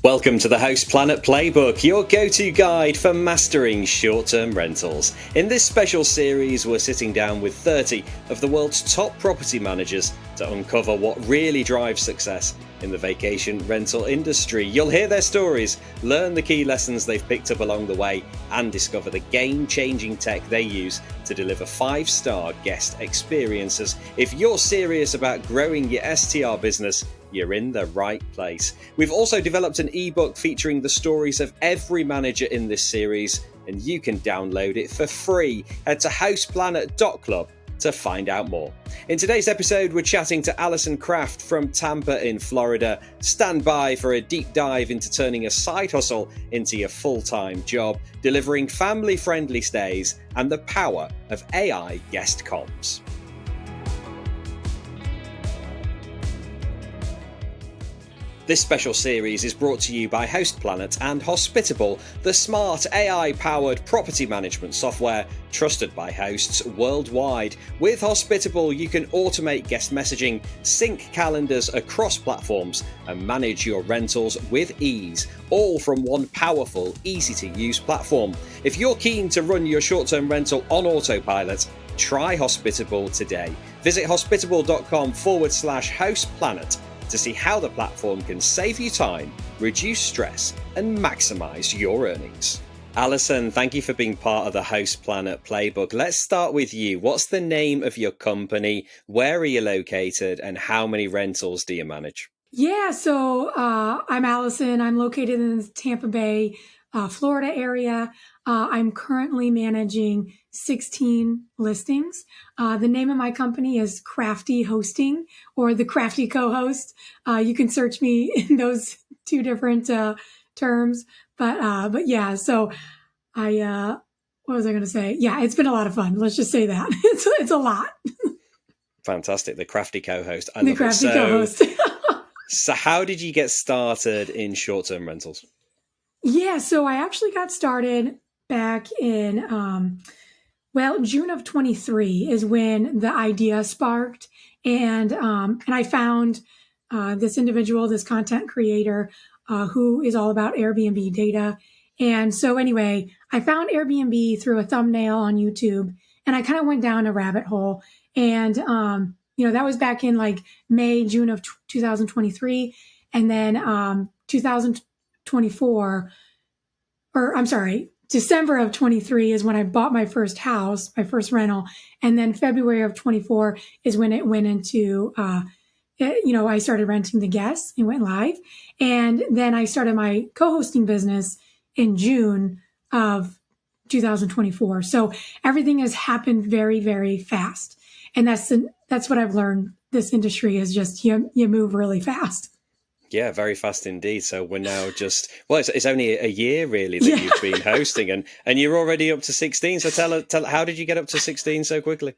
Welcome to the Host Planet Playbook, your go-to guide for mastering short-term rentals. In this special series, we're sitting down with 30 of the world's top property managers to uncover what really drives success in the vacation rental industry. You'll hear their stories, learn the key lessons they've picked up along the way, and discover the game-changing tech they use to deliver 5-star guest experiences. If you're serious about growing your STR business, you're in the right place. We've also developed an ebook featuring the stories of every manager in this series, and you can download it for free. Head to hostplanet.club to find out more. In today's episode, we're chatting to Allison Craft from Tampa in Florida. Stand by for a deep dive into turning a side hustle into your full-time job, delivering family-friendly stays, and the power of AI guest comms. This special series is brought to you by Host Planet and Hospitable, the smart AI-powered property management software trusted by hosts worldwide. With Hospitable, you can automate guest messaging, sync calendars across platforms, and manage your rentals with ease, all from one powerful, easy-to-use platform. If you're keen to run your short-term rental on autopilot, try Hospitable today. Visit hospitable.com/hostplanet to see how the platform can save you time, reduce stress, and maximize your earnings. Allison, thank you for being part of the Host Planet Playbook. Let's start with you. What's the name of your company? Where are you located? And how many rentals do you manage? Yeah, so I'm Allison. I'm located in the Tampa Bay, Florida area. I'm currently managing 16 listings. The name of my company is Crafty Hosting, or the Crafty Co-host. You can search me in those two different terms. But yeah, so what was I going to say? Yeah, it's been a lot of fun. Let's just say that it's a lot. Fantastic. The Crafty Co-host. I The love Crafty it. Co-host. So how did you get started in short-term rentals? Yeah, so I actually got started back in, June of 23 is when the idea sparked. And I found this individual, this content creator, who is all about Airbnb data. And so anyway, I found Airbnb through a thumbnail on YouTube, and I kind of went down a rabbit hole. And, that was back in like May, June of 2023. And then 2024, or I'm sorry, December of 23 is when I bought my first house, my first rental. And then February of 24 is when it went into, I started renting the guests and went live. And then I started my co-hosting business in June of 2024. So everything has happened very, very fast. And that's what I've learned. This industry is just, you move really fast. Yeah, very fast indeed. So we're now it's only a year really that you've been hosting, and you're already up to 16. So tell how did you get up to 16 so quickly?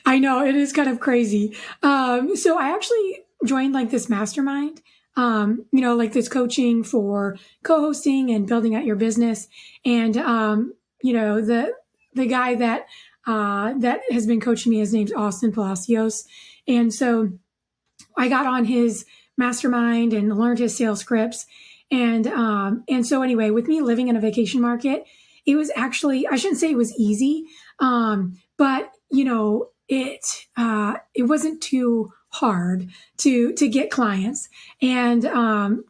I know, it is kind of crazy. So I actually joined like this mastermind, like this coaching for co-hosting and building out your business. And, the guy that has been coaching me, his name's Austin Palacios. And so I got on his mastermind and learned his sales scripts. And so anyway, with me living in a vacation market, it was actually, I shouldn't say it was easy. But it wasn't too hard to get clients. And,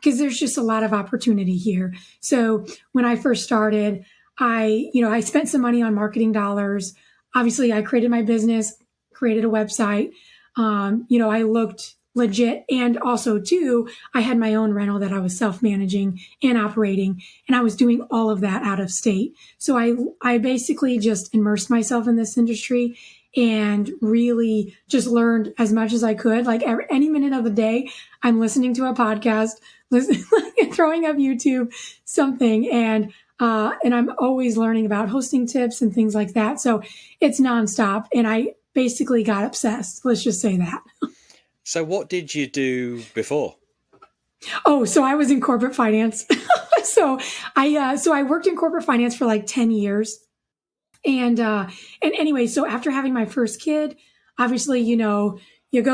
cause there's just a lot of opportunity here. So when I first started, I spent some money on marketing dollars. Obviously I created my business, created a website. I looked legit. And also too, I had my own rental that I was self-managing and operating, and I was doing all of that out of state. So I basically just immersed myself in this industry and really just learned as much as I could. Like any minute of the day, I'm listening to a podcast, throwing up YouTube, something. And I'm always learning about hosting tips and things like that. So it's nonstop. And I basically got obsessed. Let's just say that. So what did you do before? Oh, so I was in corporate finance. So I worked in corporate finance for like 10 years. And anyway, so after having my first kid, obviously, you go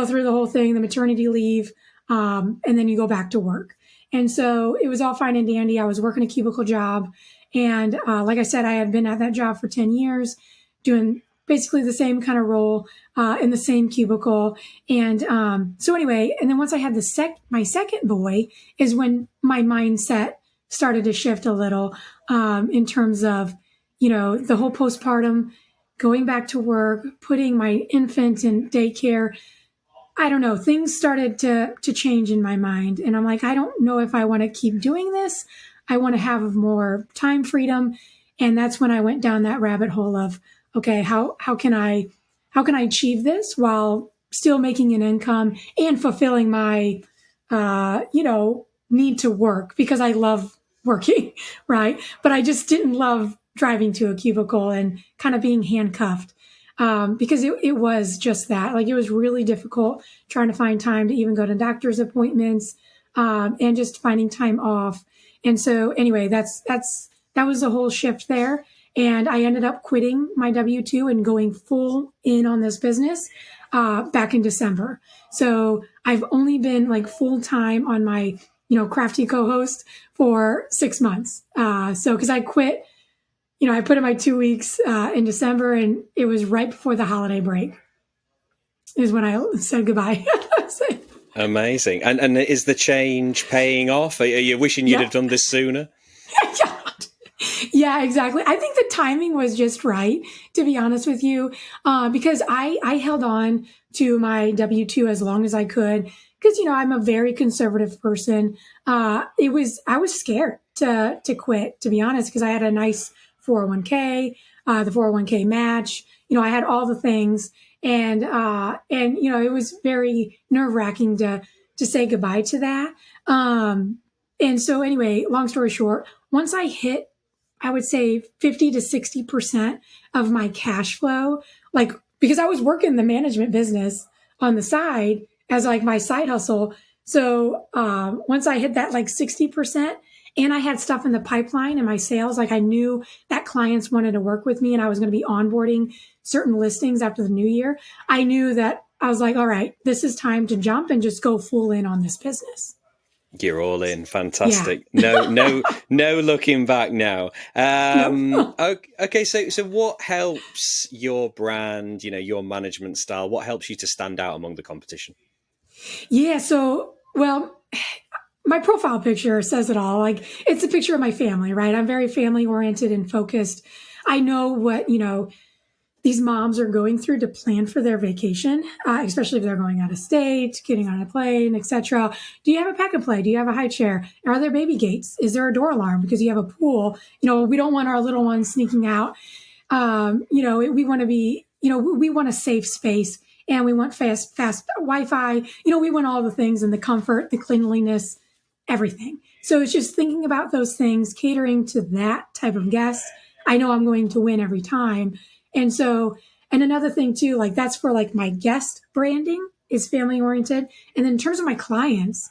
through the whole thing, the maternity leave, and then you go back to work. And so it was all fine and dandy. I was working a cubicle job. And like I said, I had been at that job for 10 years doing basically the same kind of role in the same cubicle. And so anyway, and then once I had my second boy is when my mindset started to shift a little in terms of, the whole postpartum, going back to work, putting my infant in daycare. I don't know, things started to change in my mind. And I'm like, I don't know if I want to keep doing this. I want to have more time freedom. And that's when I went down that rabbit hole of, okay, how can I achieve this while still making an income and fulfilling my, need to work, because I love working, right? But I just didn't love driving to a cubicle and kind of being handcuffed. Because it was just that, like, it was really difficult trying to find time to even go to doctor's appointments, and just finding time off. And so anyway, that was the whole shift there. And I ended up quitting my W-2 and going full in on this business, back in December. So I've only been like full time on my, Crafty co-host for 6 months. So cause I quit, I put in my 2 weeks in December, and it was right before the holiday break is when I said goodbye. Amazing. And is the change paying off? Are you wishing you'd have done this sooner? Yeah, exactly. I think the timing was just right, to be honest with you, because I held on to my W-2 as long as I could, because, I'm a very conservative person. I was scared to quit, to be honest, because I had a nice 401k, the 401k match, I had all the things, and it was very nerve wracking to say goodbye to that. And so anyway, long story short, once I hit, I would say 50 to 60% of my cash flow, like, because I was working the management business on the side as like my side hustle. So, once I hit that like 60%, and I had stuff in the pipeline and my sales, like I knew that clients wanted to work with me and I was going to be onboarding certain listings after the new year. I knew that I was like, all right, this is time to jump and just go full in on this business. You're all in. Fantastic. Yeah. No looking back now. No. Okay. So what helps your brand, your management style, what helps you to stand out among the competition? Yeah. So, well, my profile picture says it all. Like, it's a picture of my family, right? I'm very family oriented and focused. I know what, these moms are going through to plan for their vacation, especially if they're going out of state, getting on a plane, etc. Do you have a pack and play? Do you have a high chair? Are there baby gates? Is there a door alarm because you have a pool? We don't want our little ones sneaking out. We want to be, we want a safe space, and we want fast Wi-Fi. We want all the things, and the comfort, the cleanliness, everything. So it's just thinking about those things, catering to that type of guest. I know I'm going to win every time. And so, and another thing too, like that's for like my guest branding is family oriented. And then in terms of my clients,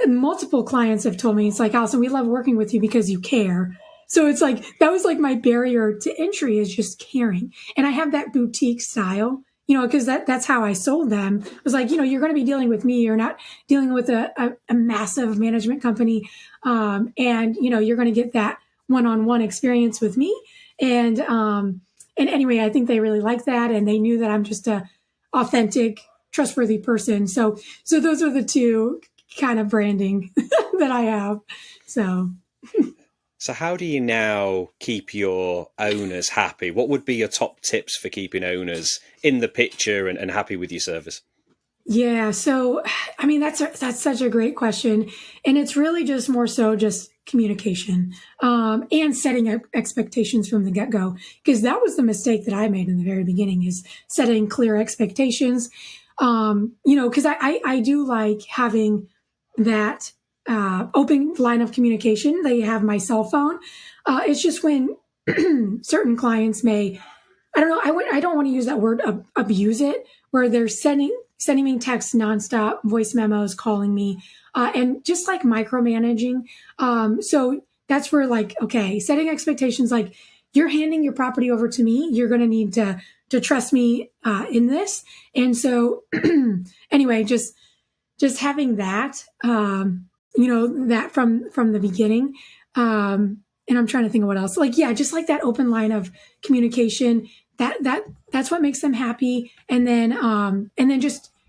multiple clients have told me, it's like, Allison, we love working with you because you care. So it's like, that was like my barrier to entry, is just caring. And I have that boutique style, because that's how I sold them. It was like, you're going to be dealing with me. You're not dealing with a massive management company. And you're going to get that one-on-one experience with me. And anyway, I think they really liked that, and they knew that I'm just a authentic, trustworthy person. So those are the two kind of branding that I have. So how do you now keep your owners happy? What would be your top tips for keeping owners in the picture and happy with your service? Yeah. So, I mean, that's such a great question. And it's really just more so just communication, and setting expectations from the get-go, because that was the mistake that I made in the very beginning, is setting clear expectations. Because I do like having that open line of communication. They have my cell phone. It's just when certain clients may, I don't know, I don't want to use that word, abuse it, where they're sending me texts nonstop, voice memos, calling me, and just like micromanaging. So that's where, like, okay, setting expectations, like, you're handing your property over to me. You're going to need to trust me in this. And so anyway, just having that, that from the beginning. And I'm trying to think of what else. Like, yeah, just like that open line of communication. That's what makes them happy. And then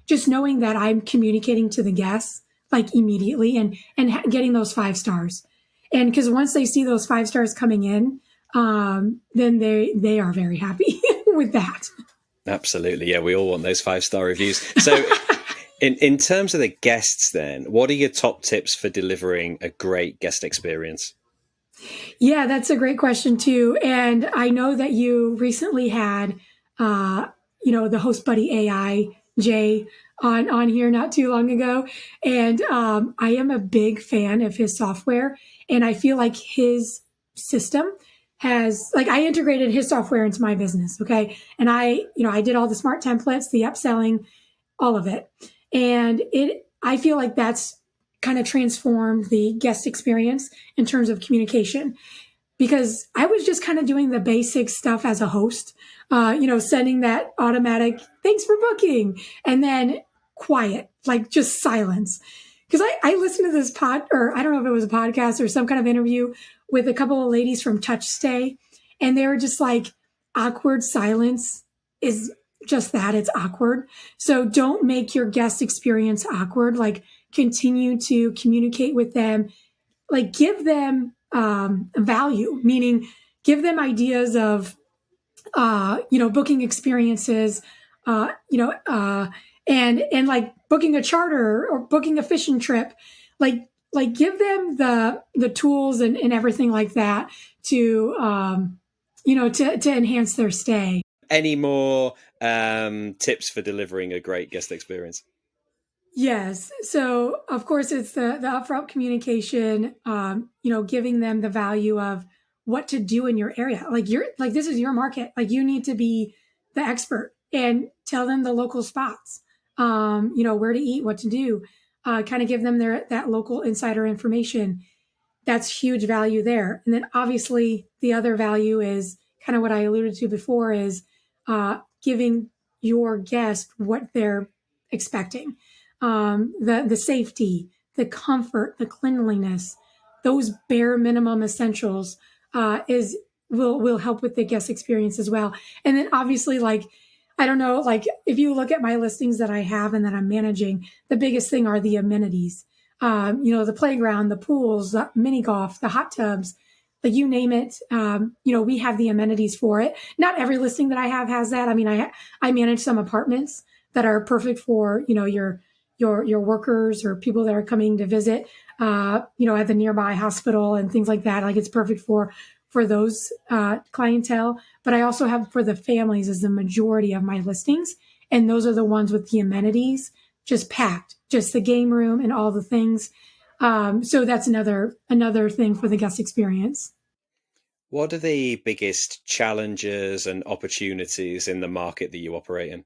just knowing that I'm communicating to the guests like immediately and getting those 5 stars. And because once they see those 5 stars coming in, then they are very happy with that. Absolutely. Yeah, we all want those 5-star reviews. So in terms of the guests then, what are your top tips for delivering a great guest experience? Yeah, that's a great question too. And I know that you recently had, the Host Buddy AI Jay on here not too long ago, and I am a big fan of his software, and I feel like his system has like I integrated his software into my business. Okay, and I did all the smart templates, the upselling, all of it, and I feel like that's kind of transformed the guest experience in terms of communication because I was just kind of doing the basic stuff as a host, sending that automatic thanks for booking and then quiet, like just silence. Because I listened to this or I don't know if it was a podcast or some kind of interview with a couple of ladies from Touch Stay, and they were just like, awkward silence is just that, it's awkward. So don't make your guest experience awkward. Like, continue to communicate with them, like give them value, meaning give them ideas of booking experiences, uh, you know, uh, and like booking a charter or booking a fishing trip, like give them the tools and everything like that to to enhance their stay. Any more tips for delivering a great guest experience? Yes. So of course it's the upfront communication, giving them the value of what to do in your area. Like this is your market. Like you need to be the expert and tell them the local spots, where to eat, what to do, kind of give them that local insider information. That's huge value there. And then obviously the other value is kind of what I alluded to before is giving your guest what they're expecting. The safety, the comfort, the cleanliness, those bare minimum essentials is will help with the guest experience as well. And then obviously, like I don't know, like if you look at my listings that I have and that I'm managing, the biggest thing are the amenities. The playground, the pools, the mini golf, the hot tubs, like you name it. We have the amenities for it. Not every listing that I have has that. I mean, I manage some apartments that are perfect for your workers or people that are coming to visit, at the nearby hospital and things like that. Like it's perfect for those clientele. But I also have for the families as the majority of my listings. And those are the ones with the amenities just packed, just the game room and all the things. So that's another thing for the guest experience. What are the biggest challenges and opportunities in the market that you operate in?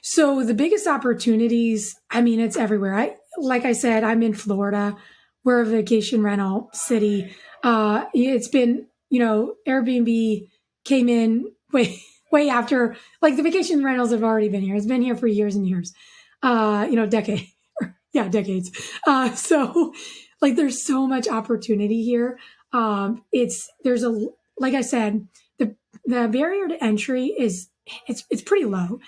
So the biggest opportunities, I mean, it's everywhere. Like I said, I'm in Florida. We're a vacation rental city. It's been, Airbnb came in way after, like the vacation rentals have already been here. It's been here for years and years, decade, yeah, decades. So like there's so much opportunity here. Like I said, the barrier to entry is it's pretty low,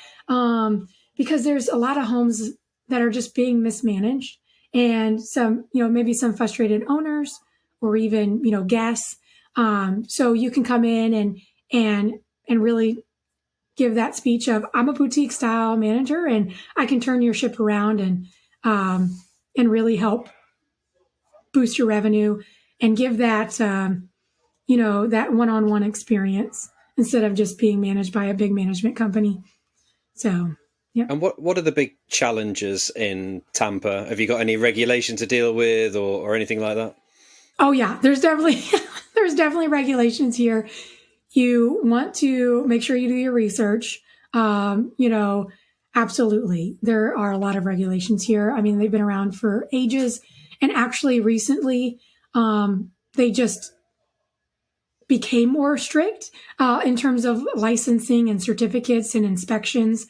because there's a lot of homes that are just being mismanaged and some, maybe some frustrated owners or even, guests. So you can come in and really give that speech of I'm a boutique style manager and I can turn your ship around and really help boost your revenue and give that, that one-on-one experience instead of just being managed by a big management company. So, yeah. And what are the big challenges in Tampa? Have you got any regulation to deal with or anything like that? Oh yeah, there's definitely regulations here. You want to make sure you do your research. Absolutely. There are a lot of regulations here. I mean, they've been around for ages and actually recently, they just became more strict in terms of licensing and certificates and inspections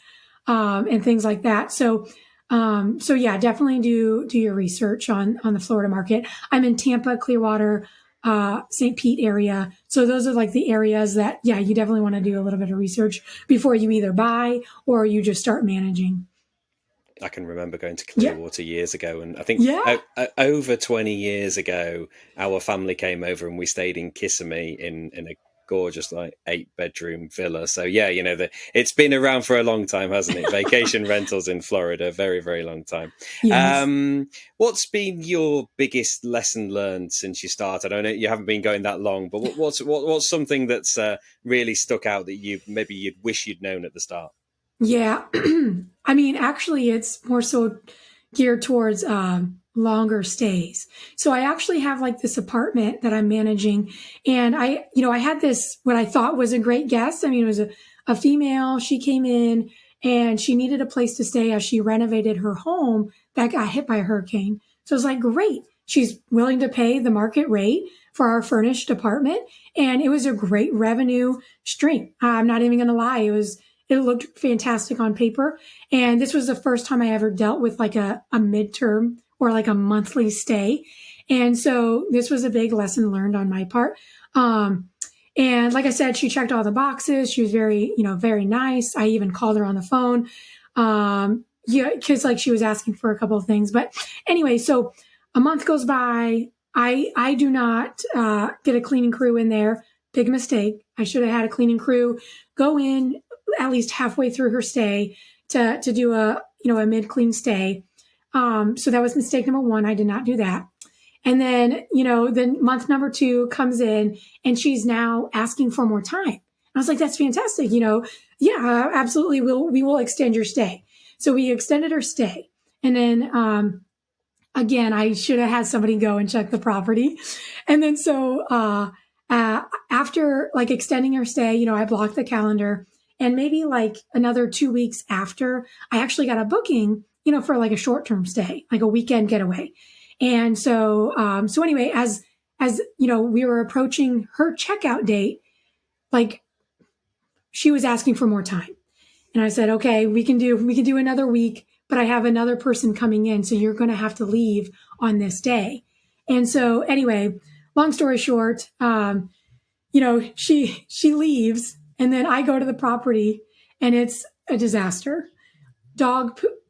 and things like that. So So yeah, definitely do your research on the Florida market. I'm in Tampa, Clearwater, St. Pete area. So those are like the areas that, yeah, you definitely want to do a little bit of research before you either buy or you just start managing. I can remember going to Yeah. Clearwater years ago, and I think Yeah. over 20 years ago, our family came over and we stayed in Kissimmee in a gorgeous like 8-bedroom villa. So yeah, it's been around for a long time, hasn't it? Vacation rentals in Florida, very, very long time. Yes. What's been your biggest lesson learned since you started? I know you haven't been going that long, but what's something that's really stuck out that you'd wish you'd known at the start? Yeah. I mean, actually, it's more so geared towards longer stays. So I actually have like this apartment that I'm managing, and I had this what I thought was a great guest. I mean, it was a female. She came in and she needed a place to stay as she renovated her home that got hit by a hurricane. So I was like, great. She's willing to pay the market rate for our furnished apartment, and it was a great revenue stream. I'm not even going to lie. It looked fantastic on paper. And this was the first time I ever dealt with like a midterm or like a monthly stay. And so this was a big lesson learned on my part. And like I said, she checked all the boxes. She was very, very nice. I even called her on the phone. Yeah, because like she was asking for a couple of things. But anyway, so a month goes by. I do not get a cleaning crew in there. Big mistake. I should have had a cleaning crew go in at least halfway through her stay to do a mid clean stay. So that was mistake number one. I did not do that. And then, then month number 2 comes in and she's now asking for more time. I was like, that's fantastic. Yeah, absolutely. We will extend your stay. So we extended her stay. And then, again, I should have had somebody go and check the property. And then so, after like extending her stay, I blocked the calendar. And maybe like another 2 weeks after, I actually got a booking, for like a short-term stay, like a weekend getaway. And so, so anyway, as we were approaching her checkout date, like she was asking for more time. And I said, okay, we can do another week, but I have another person coming in, so you're going to have to leave on this day. And so anyway, long story short, she leaves. And then I go to the property and it's a disaster.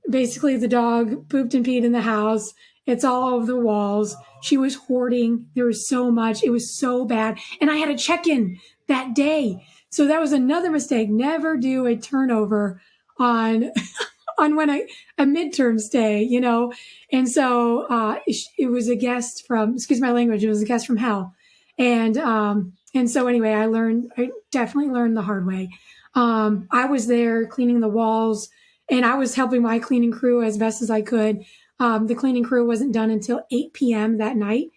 Basically the dog pooped and peed in the house. It's all over the walls. She was hoarding. There was so much. It was so bad. And I had a check-in that day. So that was another mistake. Never do a turnover on when a midterm stay, And so it was a guest from, excuse my language, it was a guest from hell. And so anyway, I definitely learned the hard way. I was there cleaning the walls and I was helping my cleaning crew as best as I could. The cleaning crew wasn't done until 8 p.m. that night.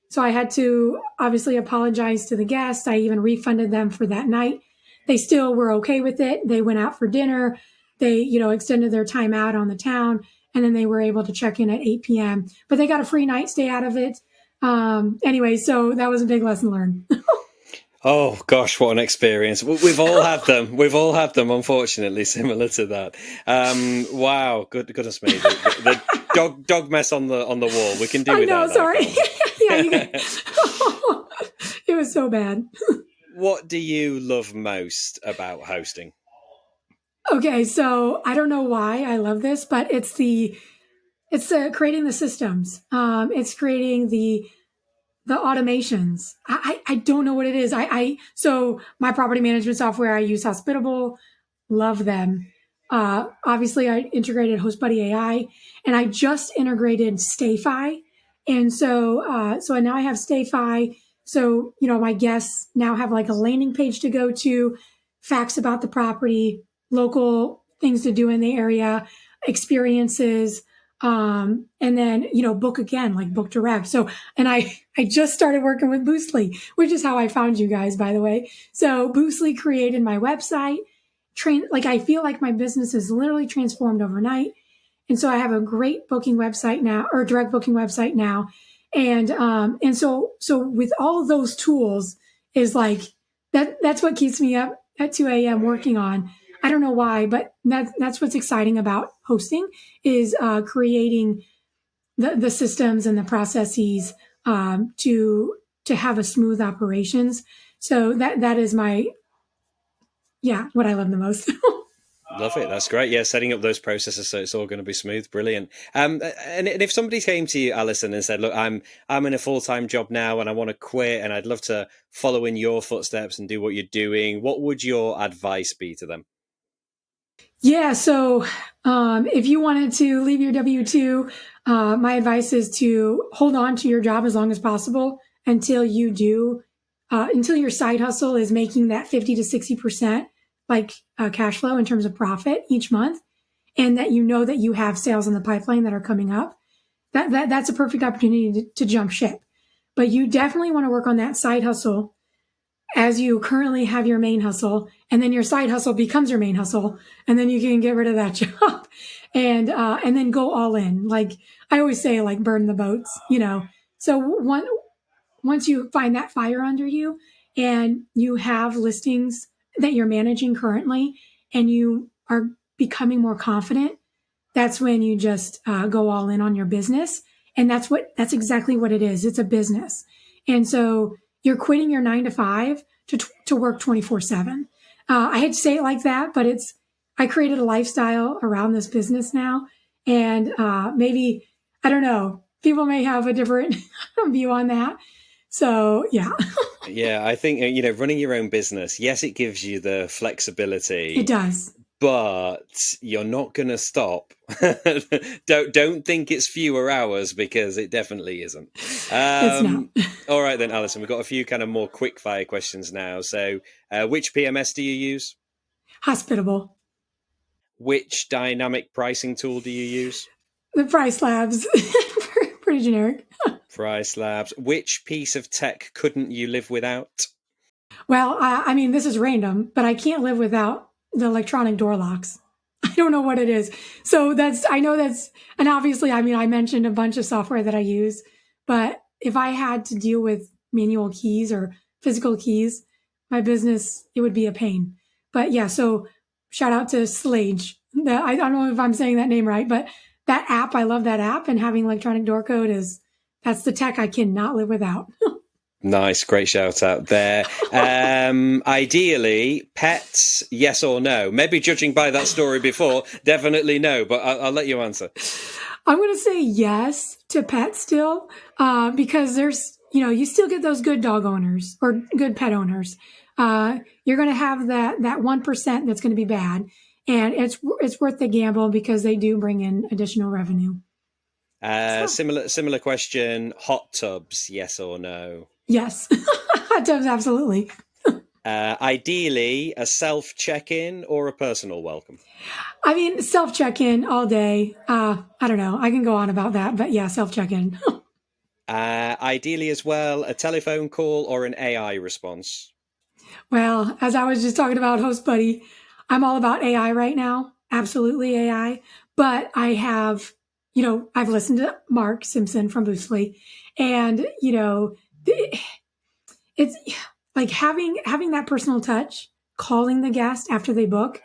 So I had to obviously apologize to the guests. I even refunded them for that night. They still were okay with it. They went out for dinner. They, extended their time out on the town and then they were able to check in at 8 p.m. But they got a free night stay out of it. Anyway, so that was a big lesson learned. Oh gosh, what an experience! We've all had them. We've all had them, unfortunately, similar to that. Wow, goodness me, the dog mess on the wall. We can do without. I know, sorry. Yeah, it was so bad. What do you love most about hosting? Okay, so I don't know why I love this, but it's creating the systems. It's creating the automations. I don't know what it is. So my property management software, I use Hospitable, love them. Obviously I integrated HostBuddy AI and I just integrated StayFi. And so now I have StayFi. So, my guests now have like a landing page to go to, facts about the property, local things to do in the area, experiences, and then, book again, like book direct. So, and I just started working with Boostly, which is how I found you guys, by the way. So Boostly created my website, I feel like my business is literally transformed overnight. And so I have a great booking website now, or direct booking website now. And so with all of those tools is like, that's what keeps me up at 2 a.m. working on. I don't know why, but that's what's exciting about hosting is creating the systems and the processes to have a smooth operations. So that is what I love the most. Love it. That's great. Yeah, setting up those processes so it's all going to be smooth. Brilliant. And if somebody came to you, Allison, and said, "Look, I'm in a full-time job now, and I want to quit, and I'd love to follow in your footsteps and do what you're doing," what would your advice be to them? Yeah. So if you wanted to leave your W-2, my advice is to hold on to your job as long as possible until you do, until your side hustle is making that 50 to 60% like cash flow in terms of profit each month, and that you know that you have sales in the pipeline that are coming up. That's a perfect opportunity to jump ship. But you definitely want to work on that side hustle as you currently have your main hustle, and then your side hustle becomes your main hustle, and then you can get rid of that job and then go all in. Like I always say, like burn the boats, you know. So once you find that fire under you and you have listings that you're managing currently and you are becoming more confident, that's when you just go all in on your business. And that's exactly what it is. It's a business. And so you're quitting your 9 to 5 to work 24/7. I hate to say it like that, but I created a lifestyle around this business now. And maybe, I don't know, people may have a different view on that. So, yeah. Yeah, I think, running your own business, yes, it gives you the flexibility. It does. But you're not going to stop. Don't think it's fewer hours, because it definitely isn't. It's not. All right then, Alison, we've got a few kind of more quick fire questions now. So which PMS do you use? Hospitable. Which dynamic pricing tool do you use? The Price Labs. Pretty generic. Price Labs. Which piece of tech couldn't you live without? Well, I mean, this is random, but I can't live without the electronic door locks. I don't know what it is. So I know that's, and obviously, I mean, I mentioned a bunch of software that I use, but if I had to deal with manual keys or physical keys, my business, it would be a pain. But yeah, so shout out to Slage. I don't know if I'm saying that name right, but that app, I love that app, and having electronic door code that's the tech I cannot live without. Nice, great shout out there. Ideally, pets, yes or no? Maybe judging by that story before, definitely no, but I'll let you answer. I'm going to say yes to pets still, because there's, you still get those good dog owners or good pet owners. You're going to have that 1% that's going to be bad, and it's worth the gamble because they do bring in additional revenue. Similar question. Hot tubs, yes or no? Yes, hot tubs, absolutely. Ideally, a self check-in or a personal welcome? I mean, self check-in all day. I don't know. I can go on about that, but yeah, self check-in. Ideally as well, a telephone call or an AI response? Well, as I was just talking about Host Buddy, I'm all about AI right now. Absolutely AI. But I have, I've listened to Mark Simpson from Boostly, and, it's like having that personal touch, calling the guest after they book.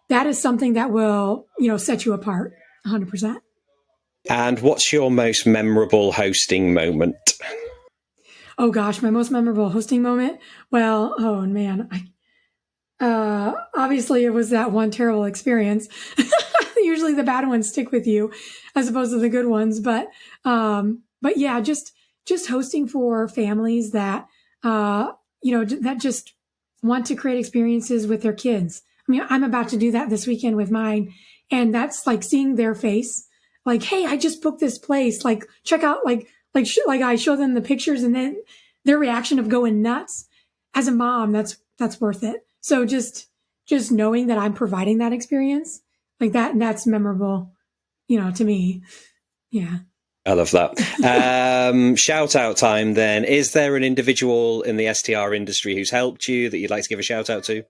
That is something that will, set you apart 100%. And what's your most memorable hosting moment? Oh gosh, my most memorable hosting moment. Well, oh man, obviously it was that one terrible experience. Usually the bad ones stick with you as opposed to the good ones. But yeah, just hosting for families that, that just want to create experiences with their kids. I mean, I'm about to do that this weekend with mine. And that's like seeing their face, like, hey, I just booked this place. Like, check out, like I show them the pictures, and then their reaction of going nuts. As a mom, that's worth it. So just knowing that I'm providing that experience like that, and that's memorable, to me. Yeah. I love that. Shout out time then. Is there an individual in the STR industry who's helped you that you'd like to give a shout out to?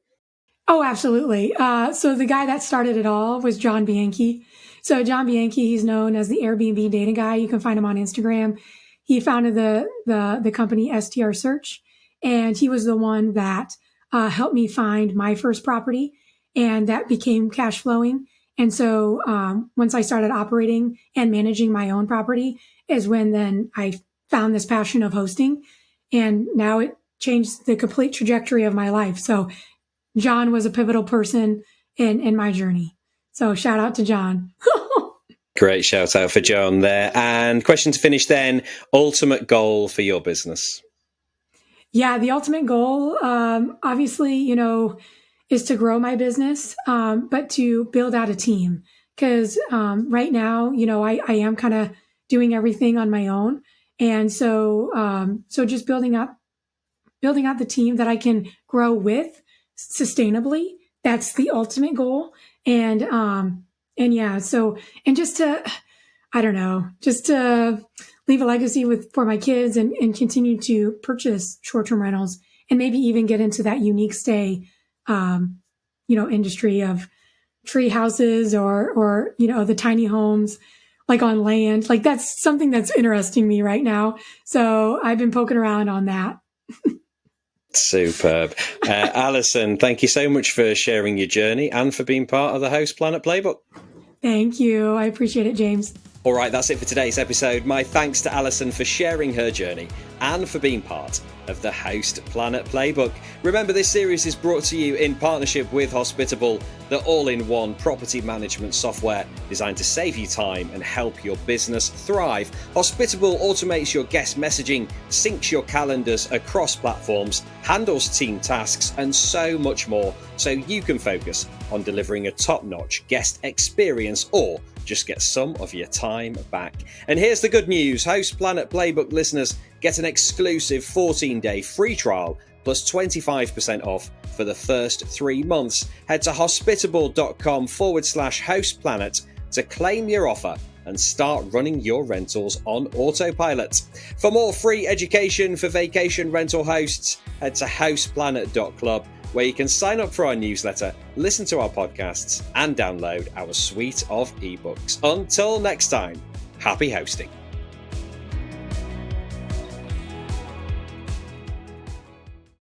Oh, absolutely. So the guy that started it all was John Bianchi. So John Bianchi, he's known as the Airbnb data guy. You can find him on Instagram. He founded the company STR Search, and he was the one that helped me find my first property. and that became cash flowing. And so once I started operating and managing my own property is when then I found this passion of hosting. And now it changed the complete trajectory of my life. So John was a pivotal person in my journey. So shout out to John. Great shout out for John there. And question to finish then, ultimate goal for your business? Yeah, the ultimate goal, obviously, is to grow my business, but to build out a team. Because right now, I am kind of doing everything on my own. And so just building out the team that I can grow with sustainably. That's the ultimate goal. And yeah, and just to, I don't know, just to leave a legacy for my kids and continue to purchase short-term rentals and maybe even get into that unique stay, industry of tree houses or the tiny homes like on land. Like that's something that's interesting me right now. So I've been poking around on that. Superb. Allison, thank you so much for sharing your journey and for being part of the Host Planet Playbook. Thank you. I appreciate it, James. All right, that's it for today's episode. My thanks to Allison for sharing her journey and for being part of the Host Planet Playbook. Remember, this series is brought to you in partnership with Hospitable, the all-in-one property management software designed to save you time and help your business thrive. Hospitable automates your guest messaging, syncs your calendars across platforms, handles team tasks, and so much more, so you can focus on delivering a top-notch guest experience or just get some of your time back. And here's the good news. Host Planet Playbook listeners get an exclusive 14-day free trial plus 25% off for the first 3 months. Head to hospitable.com/hostplanet to claim your offer and start running your rentals on autopilot. For more free education for vacation rental hosts, head to hostplanet.club, where you can sign up for our newsletter, listen to our podcasts, and download our suite of ebooks. Until next time, happy hosting.